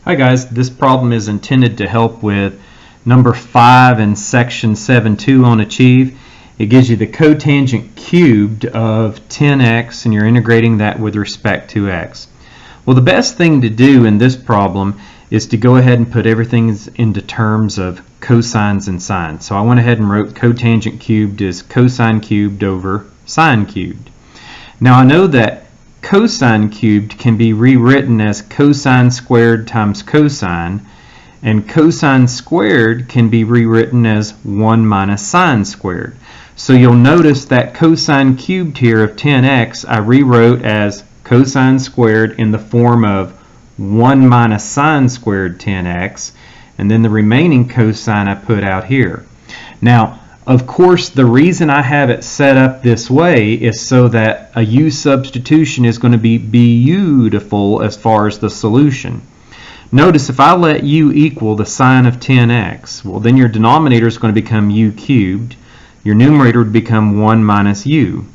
Hi guys, this problem is intended to help with number 5 in section 7.2 on Achieve. It gives you the cotangent cubed of 10x and you're integrating that with respect to x. Well, the best thing to do in this problem is to go ahead and put everything into terms of cosines and sines. So I went ahead and wrote cotangent cubed is cosine cubed over sine cubed. Now I know that cosine cubed can be rewritten as cosine squared times cosine, and cosine squared can be rewritten as 1 minus sine squared. So you'll notice that cosine cubed here of 10x I rewrote as cosine squared in the form of 1 minus sine squared 10x, and then the remaining cosine I put out here. Now, of course, the reason I have it set up this way is so that a u substitution is going to be beautiful as far as the solution. Notice if I let u equal the sine of 10x, well then your denominator is going to become u cubed, your numerator would become 1 minus u.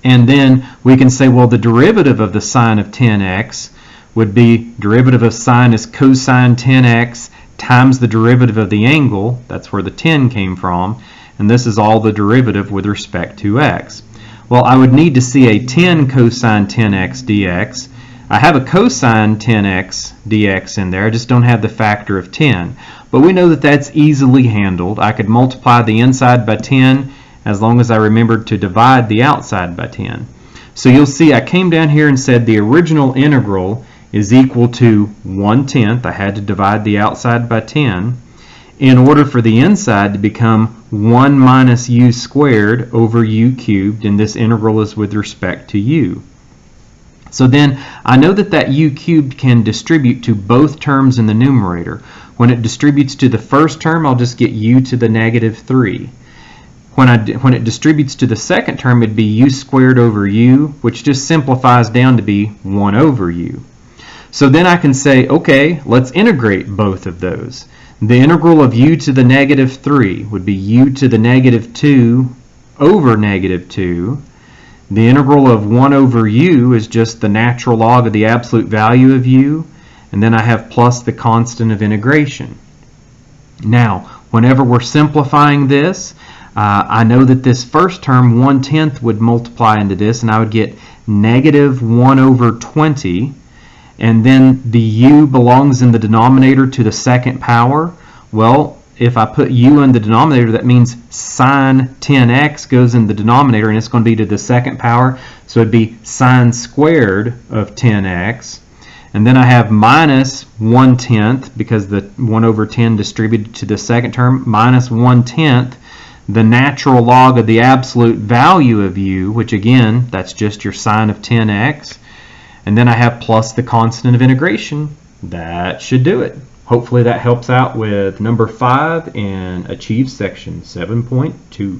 And then we can say, well, the derivative of the sine of 10x would be derivative of sine is cosine 10x times the derivative of the angle, that's where the 10 came from, and this is all the derivative with respect to x. Well, I would need to see a 10 cosine 10x dx. I have a cosine 10x dx in there, I just don't have the factor of 10. But we know that that's easily handled. I could multiply the inside by 10 as long as I remembered to divide the outside by 10. So you'll see I came down here and said the original integral is equal to 1/10. I had to divide the outside by 10 in order for the inside to become 1 minus u squared over u cubed, and this integral is with respect to u. So then I know that that u cubed can distribute to both terms in the numerator. When it distributes to the first term, I'll just get u to the negative 3. When it distributes to the second term, it'd be u squared over u, which just simplifies down to be 1 over u. So then I can say, okay, let's integrate both of those. The integral of u to the negative 3 would be u to the negative 2 over negative 2. The integral of 1 over u is just the natural log of the absolute value of u, and then I have plus the constant of integration. Now, whenever we're simplifying this, I know that this first term, 1/10, would multiply into this, and I would get negative 1 over 20. And then the u belongs in the denominator to the second power. Well, if I put u in the denominator, that means sine 10x goes in the denominator, and it's going to be to the second power. So it'd be sine squared of 10x. And then I have minus 1/10, because the 1 over 10 distributed to the second term, minus 1/10, the natural log of the absolute value of u, which again, that's just your sine of 10x. And then I have plus the constant of integration. That should do it. Hopefully that helps out with number 5 in Achieve section 7.2.